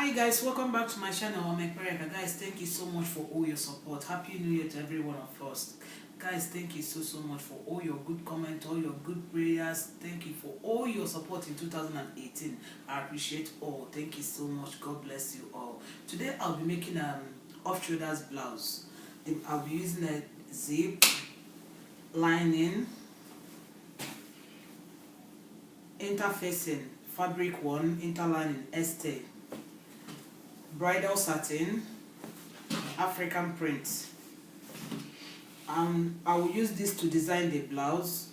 Hi guys, welcome back to my channel. I'm Ekpereka. Guys, thank you so much for all your support. Happy New Year to every one of us. Guys, thank you so much for all your good comments, all your good prayers. Thank you for all your support in 2018. I appreciate all. Thank you so much. God bless you all. Today I'll be making an off-shoulders blouse. I'll be using a zip, lining, interfacing, fabric 1, interlining, este, bridal satin, African print. I will use this to design the blouse.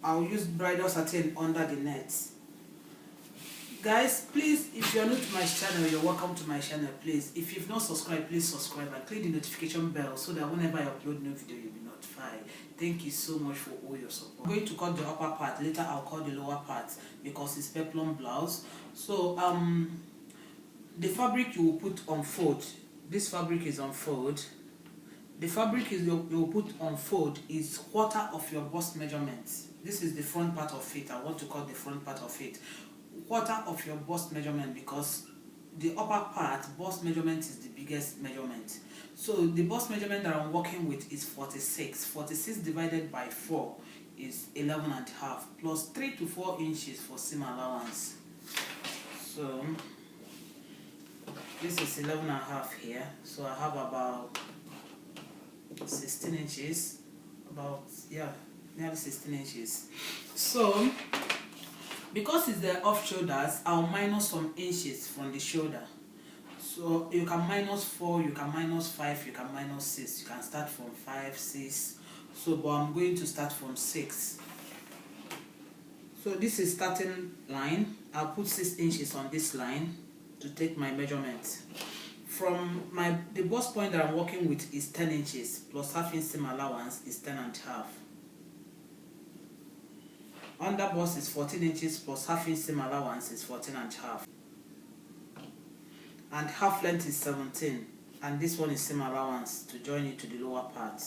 I will use bridal satin under the net. Guys, please, if you are new to my channel, you're welcome to my channel. Please, if you've not subscribed, please subscribe and click the notification bell so that whenever I upload new video, you'll be notified. Thank you so much for all your support. I'm going to cut the upper part. Later I'll cut the lower part because it's peplum blouse. So the fabric you will put on fold. This fabric is on fold. The fabric you will put on fold is quarter of your bust measurement. This is the front part of it. I want to cut the front part of it. Quarter of your bust measurement, because the upper part bust measurement is the biggest measurement. So the bust measurement that I'm working with is 46. 46 divided by 4 is 11.5 plus 3 to 4 inches for seam allowance. So this is 11.5 here. So I have about 16 inches. Nearly 16 inches. So because it's the off shoulders, I'll minus some inches from the shoulder. So you can minus 4, you can minus 5, you can minus 6. You can start from 5, 6. So, but I'm going to start from 6. So this is starting line. I'll put 6 inches on this line to take my measurement. From the bust point that I'm working with is 10 inches plus half inch seam allowance is 10.5. Under bust is 14 inches plus half inch seam allowance is 14.5. And half length is 17. And this one is seam allowance to join it to the lower part.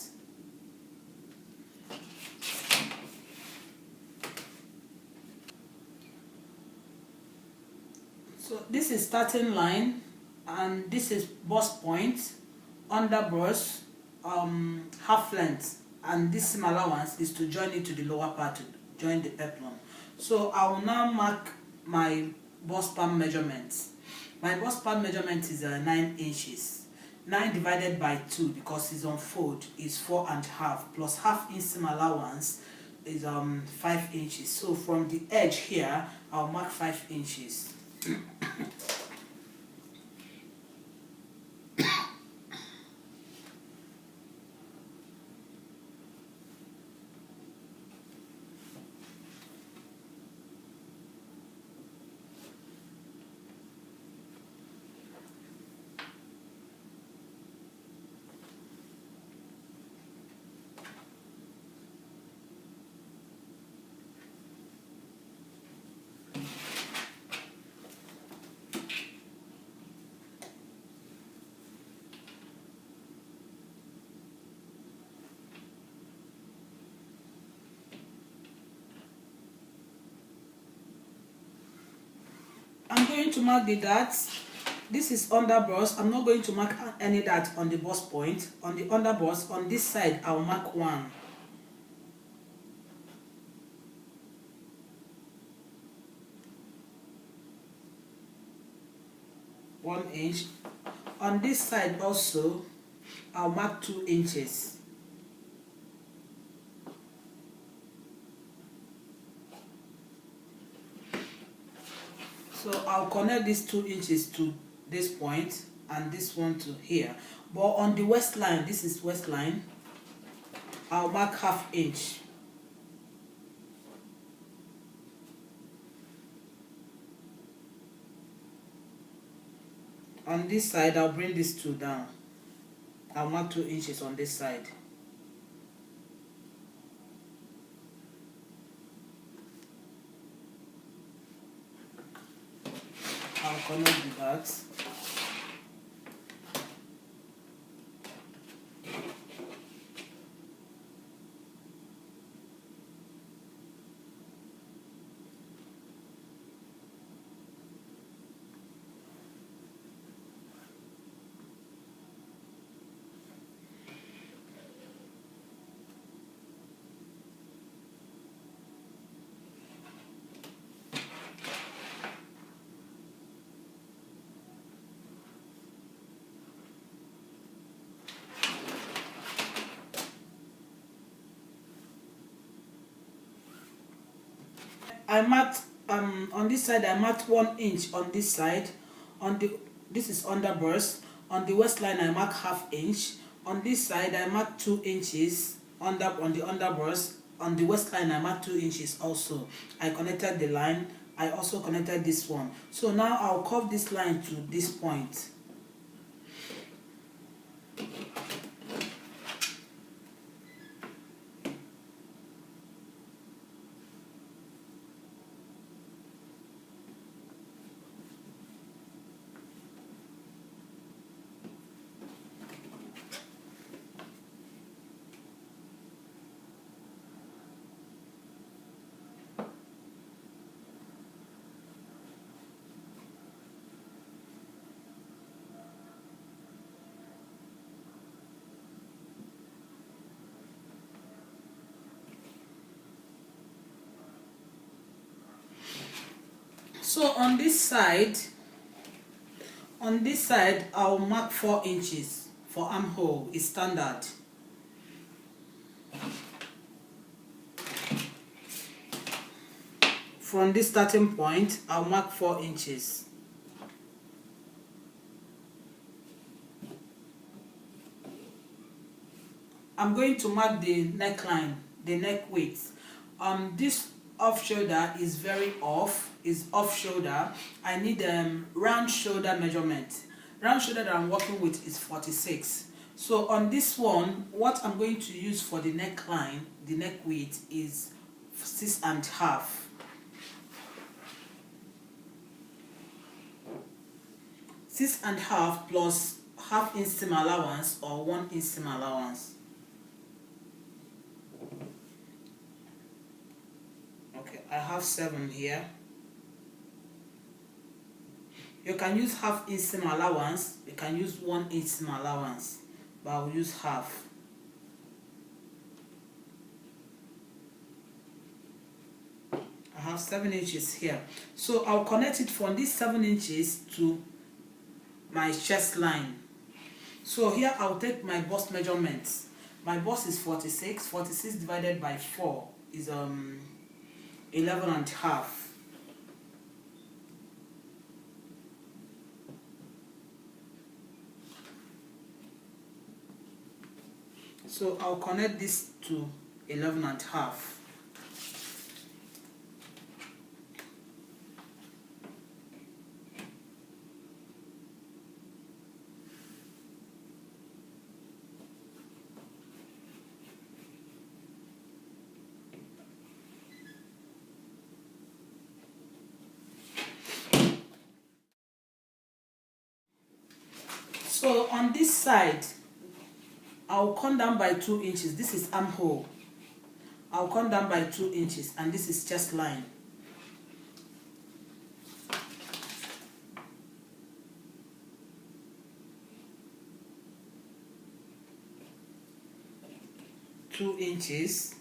So this is starting line and this is bust point, under bust, half length, and this seam allowance is to join it to the lower part to join the peplum. So I will now mark my bust pan measurement. My bust pan measurement is 9 inches. 9 divided by 2 because it's on fold is 4.5 plus half inch seam allowance is 5 inches. So from the edge here, I'll mark 5 inches. I'm going to mark the darts. This is under bust. I'm not going to mark any dart on the bust point. On the under bust, on this side, I'll mark 1. One inch. On this side also, I'll mark 2 inches. So I'll connect these 2 inches to this point and this one to here. But on the waistline, this is waistline, I'll mark half inch. On this side, I'll bring this 2 down. I'll mark 2 inches on this side. I'll connect the darts. I marked on this side I marked 1 inch on this side. This is under burst. On the waistline I mark 1/2 inch. On this side I mark 2 inches on the underburst. On the waistline I mark 2 inches also. I connected the line. I also connected this one. So now I'll curve this line to this point. So on this side I'll mark 4 inches for armhole. It's standard. From this starting point I'll mark 4 inches. I'm going to mark the neckline, the neck width. This off shoulder is very off, is off shoulder. I need round shoulder measurement. Round shoulder that I'm working with is 46. So on this one, what I'm going to use for the neckline, the neck width, is 6.5. Six and a half plus 1/2 inch seam allowance or 1 inch seam allowance. Okay, I have 7 here. You can use 1/2 inch seam allowance. You can use 1 inch seam allowance, but I will use 1/2. I have 7 inches here. So I'll connect it from these 7 inches to my chest line. So here I'll take my bust measurements. My bust is 46. 46 divided by 4 is 11.5. So I'll connect this to 11.5. So on this side, I'll come down by 2 inches. This is armhole. I'll come down by 2 inches, and this is chest line. Two inches.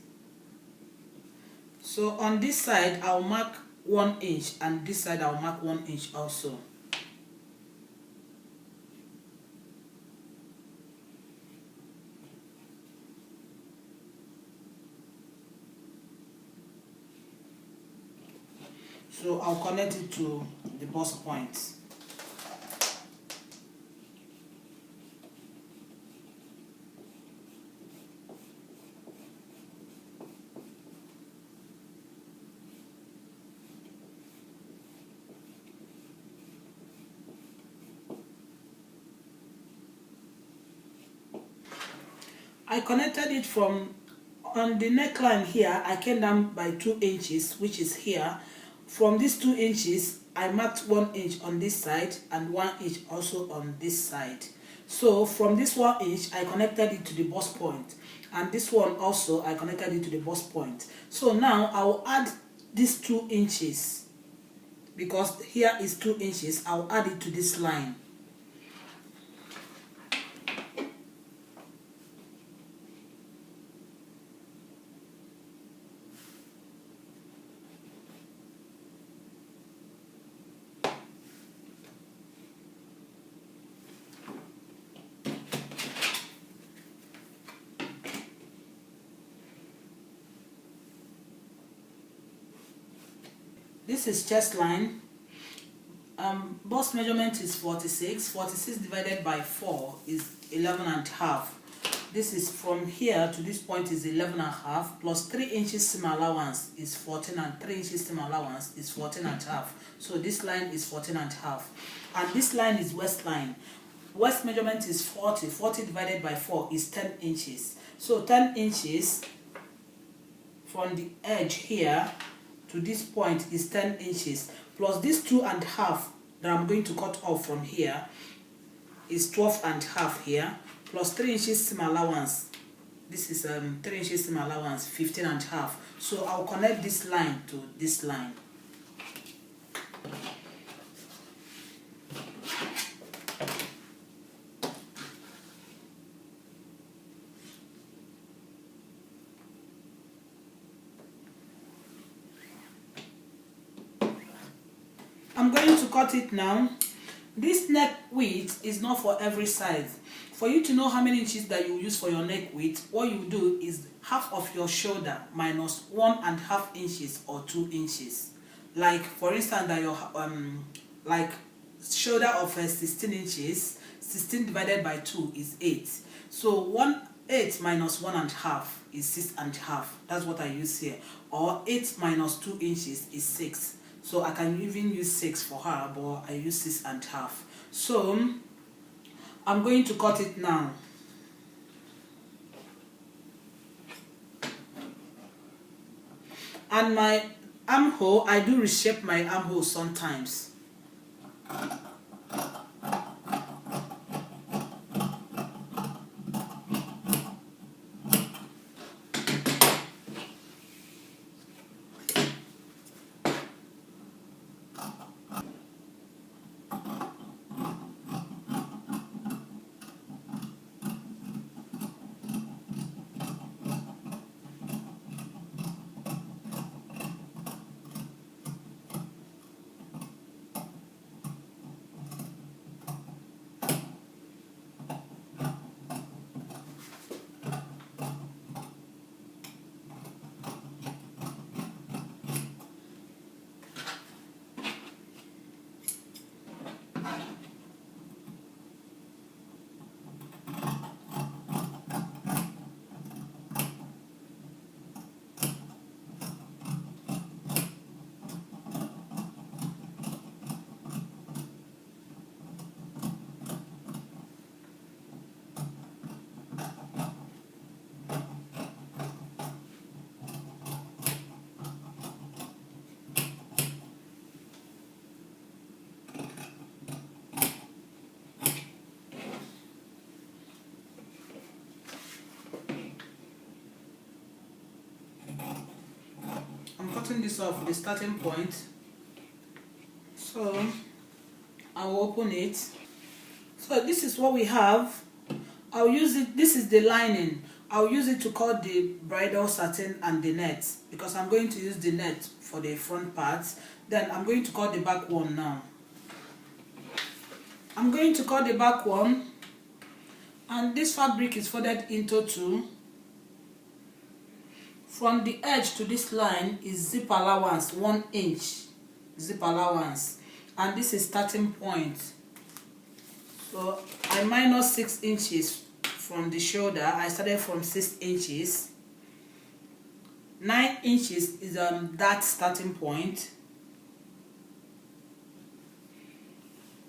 So on this side, I'll mark 1 inch, and this side I'll mark 1 inch also. So I'll connect it to the bust point. I connected it from on the neckline here. I came down by 2 inches, which is here. From these 2 inches, I marked 1 inch on this side and 1 inch also on this side. So from this 1 inch, I connected it to the bust point, and this one also I connected it to the bust point. So now I will add these 2 inches, because here is 2 inches. I'll add it to this line. This is chest line. Bust measurement is 46. 46 divided by 4 is 11 and a half. This is from here to this point is 11 and a half, plus 3 inches seam allowance is 14, and 3 inches seam allowance is 14 and a half. So this line is 14 and a half. And this line is waist line. Waist measurement is 40. 40 divided by 4 is 10 inches. So 10 inches from the edge here to this point is 10 inches. Plus this 2 and a half that I'm going to cut off from here is 12 and a half here. Plus 3 inches seam allowance. This is 3 inches seam allowance, 15 and a half. So I'll connect this line to this line. I'm going to cut it now. This neck width is not for every size. For you to know how many inches that you use for your neck width, what you do is half of your shoulder minus 1.5 inches or 2 inches. Like for instance, that your like shoulder of 16 inches, 16 divided by 2 is 8. So 8 minus 1.5 is 6.5. That's what I use here. Or 8 minus 2 inches is 6. So I can even use 6 for her, but I use 6.5. So I'm going to cut it now. And my armhole, I do reshape my armhole sometimes. I'm cutting this off the starting point. So I will open it. So this is what we have. I'll use it. This is the lining. I'll use it to cut the bridal satin and the net, because I'm going to use the net for the front parts. Then I'm going to cut the back one now. I'm going to cut the back one, and this fabric is folded into 2. From the edge to this line is zip allowance, 1 inch zip allowance, and this is starting point. So I minus 6 inches from the shoulder. I started from 6 inches. 9 inches is that starting point.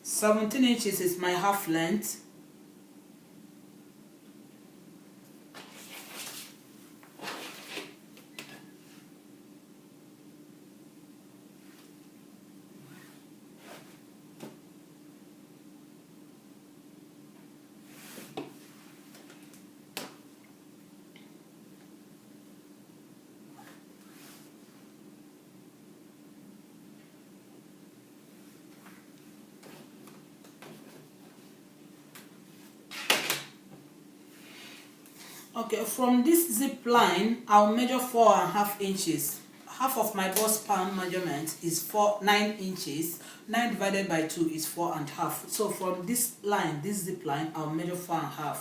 17 inches is my half length. Okay, from this zip line, I'll measure 4.5 inches. Half of my bust span measurement is 9 inches. 9 divided by 2 is 4.5. So from this line, this zip line, I'll measure 4.5.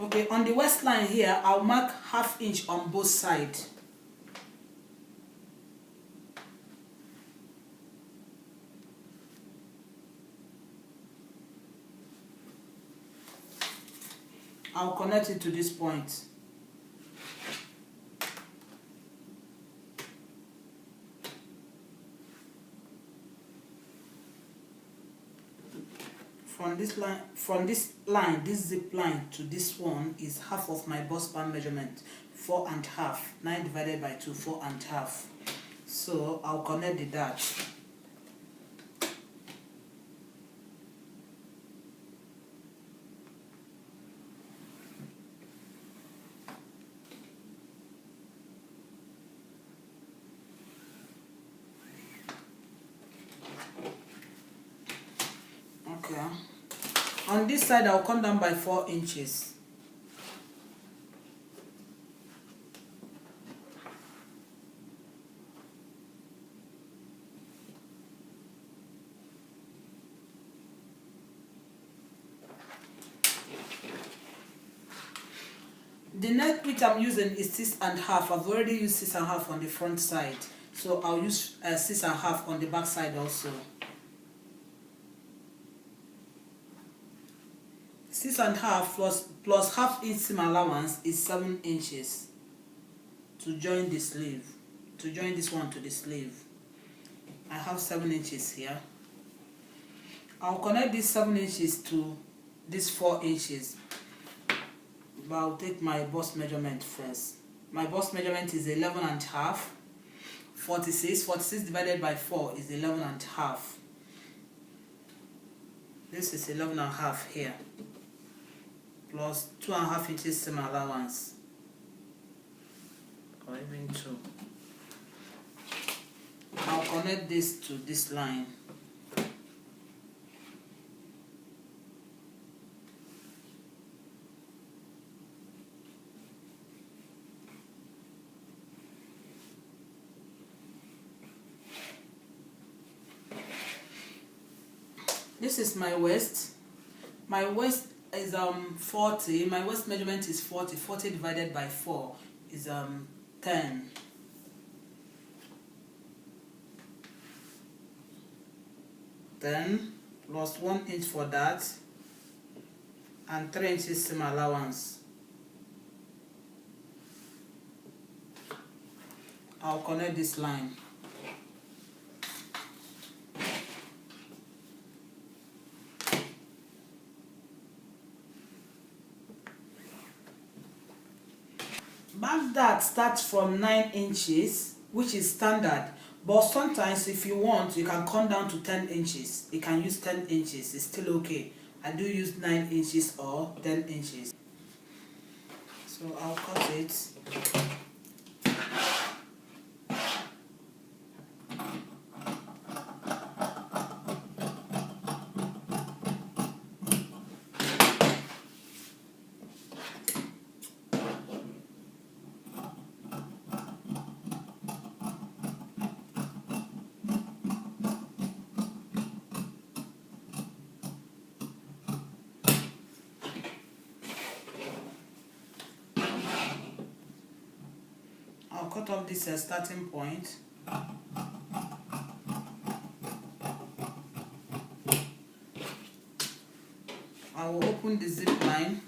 Okay, on the waistline here, I'll mark ½ inch on both sides. I'll connect it to this point. From this line, this zip line to this one is half of my bust band measurement, 4 1/2. 9 divided by 2, 4 1/2. So I'll connect the dart. Okay. On this side, I'll come down by 4 inches. The neck width I'm using is 6 1/2. I've already used 6 1/2 on the front side, so I'll use 6 1/2 on the back side also. 6 1/2 plus ½ inch seam allowance is 7 inches to join the sleeve, to join this one to the sleeve. I have 7 inches here. I'll connect these 7 inches to these 4 inches, but I'll take my bust measurement first. My bust measurement is 11 1/2. 46 divided by 4 is 11 1/2. This is 11 1/2 here, plus 2 1/2 inches seam allowance, or even 2. I'll connect this to this line. This is my waist. My waist is 40. My waist measurement is 40. 40 divided by 4 is 10. 10 plus 1 inch for that, and 3 inches seam allowance. I'll connect this line. Back dart starts from 9 inches, which is standard, but sometimes if you want, you can come down to 10 inches. You can use 10 inches, it's still okay. I do use 9 inches or 10 inches. So I'll cut it. I'll cut off this starting point. I will open the zip line.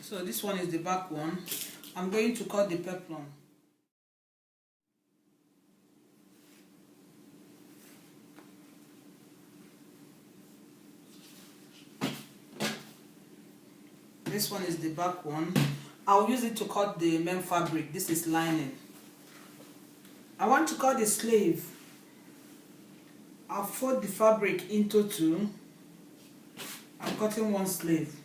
So this one is the back one. I'm going to cut the peplum. This one is the back one. I'll use it to cut the main fabric. This is lining. I want to cut the sleeve. I'll fold the fabric into 2. I'm cutting one sleeve.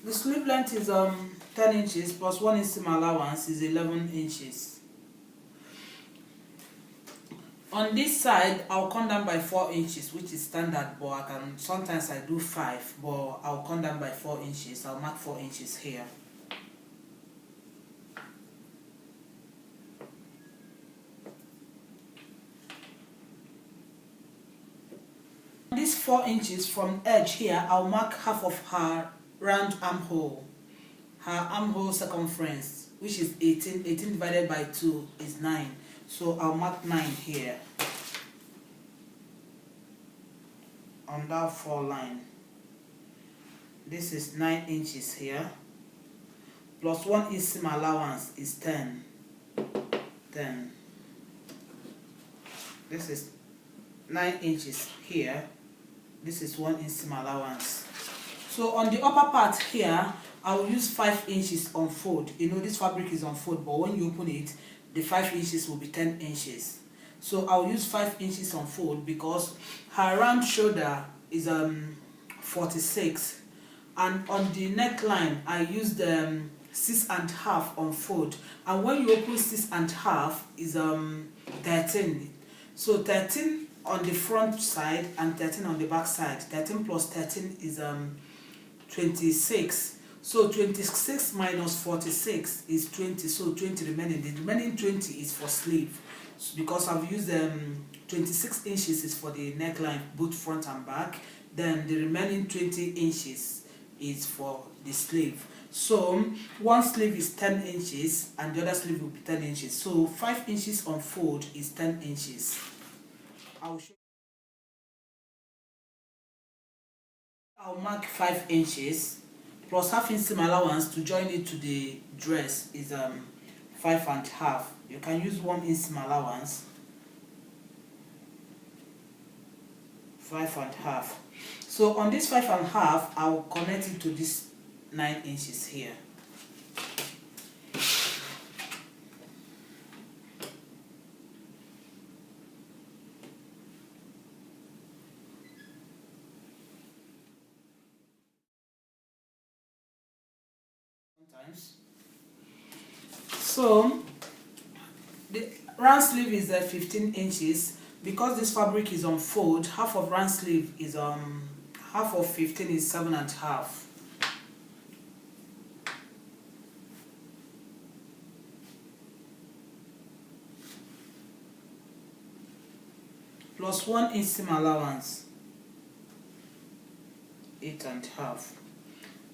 The sleeve length is 10 inches plus 1 inch seam allowance is 11 inches. On this side, I'll come down by 4 inches, which is standard, but sometimes I do 5, but I'll come down by 4 inches. I'll mark 4 inches here. This 4 inches from edge here, I'll mark half of her round armhole, her armhole circumference, which is 18. 18 divided by 2 is 9. So I'll mark 9 here on that 4 line. This is 9 inches here, plus 1 inch seam allowance is 10. 10. This is 9 inches here. This is 1 inch seam allowance. So on the upper part here, I will use 5 inches on fold. You know, this fabric is on fold, but when you open it, the 5 inches will be 10 inches. So I'll use 5 inches on fold because her round shoulder is 46, and on the neckline I used 6 1/2 on fold, and when you open 6 1/2 is 13. So 13 on the front side and 13 on the back side. 13 plus 13 is 26. So 26 minus 46 is 20. So 20 remaining. The remaining 20 is for sleeve, so because I've used 26 inches is for the neckline, both front and back. Then the remaining 20 inches is for the sleeve. So one sleeve is 10 inches and the other sleeve will be 10 inches. So 5 inches on fold is 10 inches. I'll mark 5 inches plus half inch seam allowance to join it to the dress is 5 1/2. You can use 1 inch seam allowance. 5 1/2. So on this 5 1/2, I'll connect it to this 9 inches here. So the round sleeve is 15 inches. Because this fabric is on fold, half of round sleeve is half of 15 is 7 1/2. Plus 1 inch seam allowance, 8 1/2.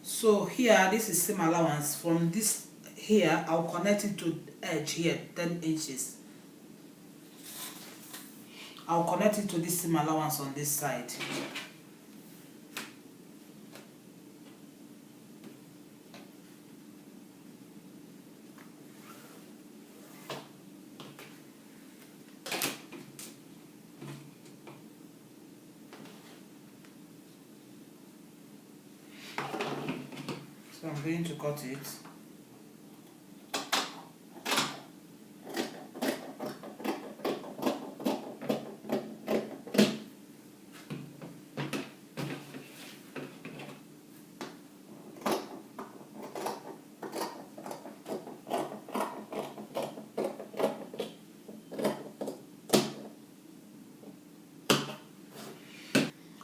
So here, this is seam allowance. From this here, I'll connect it to edge here, 10 inches. I'll connect it to this seam allowance on this side. So I'm going to cut it.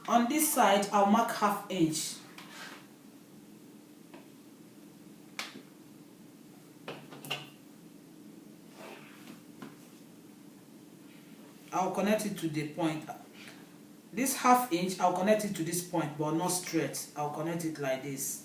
On this side, I'll mark 1/2 inch. I'll connect it to the point. This 1/2 inch, I'll connect it to this point, but not straight. I'll connect it like this.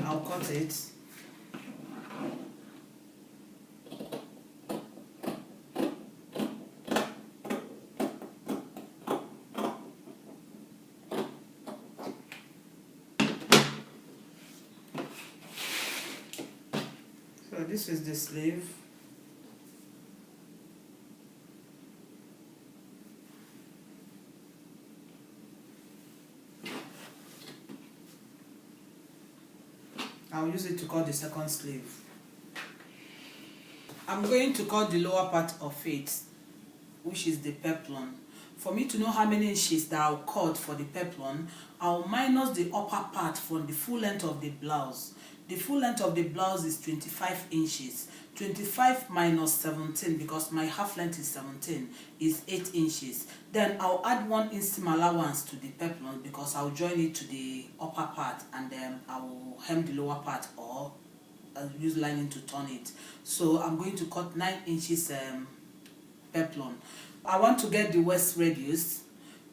I'll cut it. So this is the sleeve. I'll use it to cut the second sleeve. I'm going to cut the lower part of it. which is the peplum. For me to know how many inches that I'll cut for the peplum, I'll minus the upper part from the full length of the blouse. The full length of the blouse is 25 inches. 25 minus 17, because my half length is 17, is 8 inches. Then I'll add 1 inch seam allowance to the peplum because I'll join it to the upper part, and then I will hem the lower part, or I'll use lining to turn it. So I'm going to cut 9 inches peplum. I want to get the waist radius.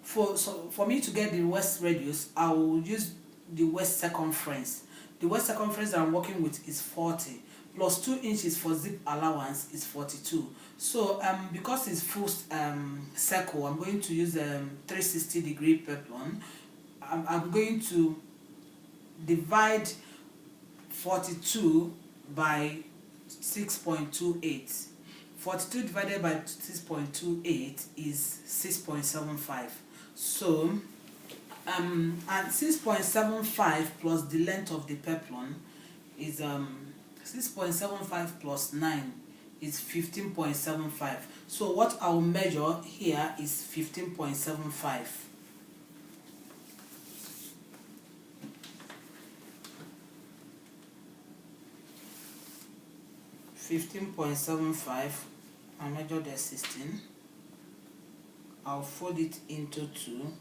For me to get the waist radius, I will use the waist circumference. The waist circumference that I'm working with is 40, plus 2 inches for zip allowance is 42. So because it's full circle, I'm going to use 360-degree peplum. I'm going to divide 42 by 6.28. 42 divided by 6.28 is 6.75. So and 6.75 plus the length of the peplum is 6.75 plus 9 is 15.75. So what I'll measure here is 15.75. I measure the 16. I'll fold it into 2.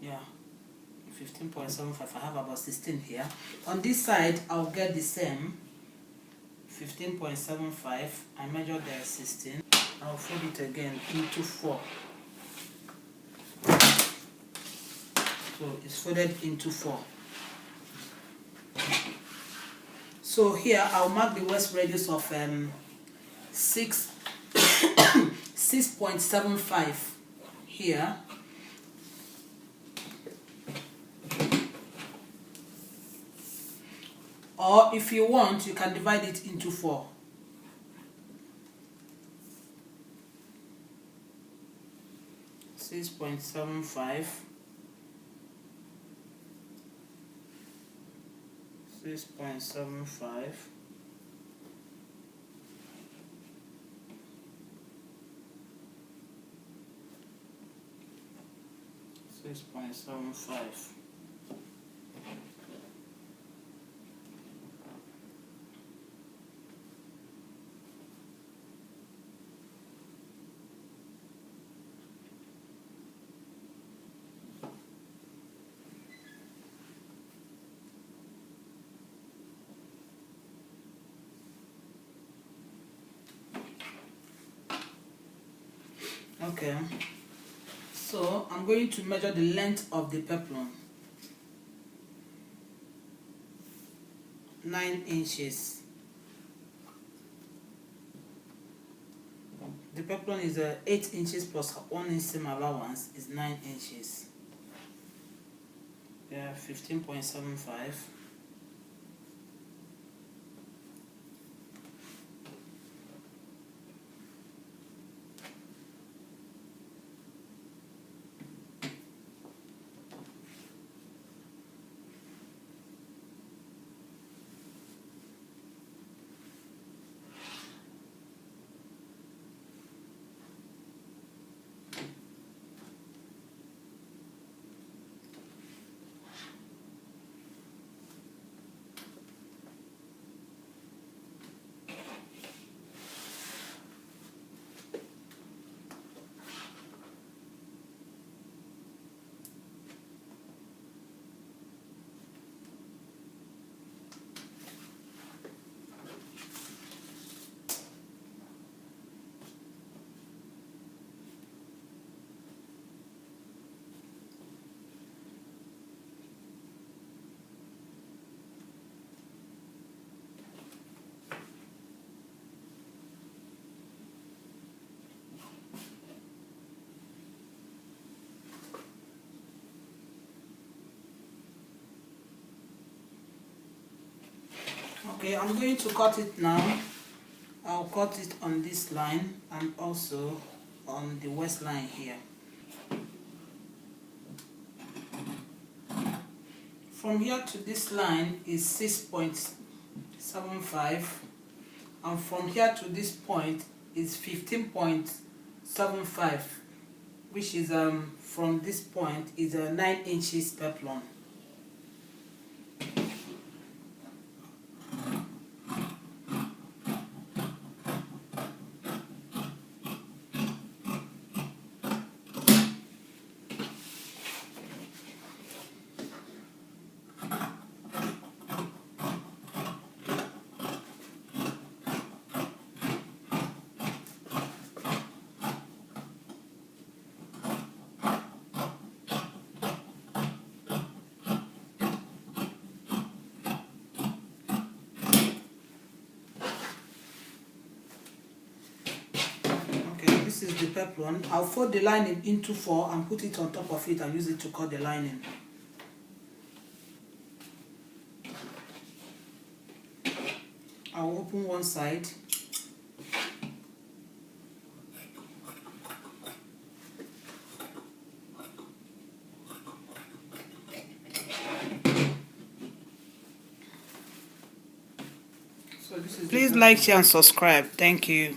Yeah, 15.75. I have about 16 here. On this side, I'll get the same 15.75. I measure the 16. I'll fold it again into 4. So it's folded into 4. So here I'll mark the waist radius of 6.75 here. Or if you want, you can divide it into 4. .75, 6.75, 6.75. Okay, so I'm going to measure the length of the peplum. 9 inches. The peplum is 8 inches plus 1 inch seam allowance is 9 inches. Yeah, 15.75. Okay, I'm going to cut it now. I'll cut it on this line and also on the waistline here. From here to this line is 6.75, and from here to this point is 15.75, which is from this point is 9 inches peplum. This is the peplum. I'll fold the lining into 4 and put it on top of it and use it to cut the lining. I'll open one side. So this is. Please like, share and subscribe. Thank you.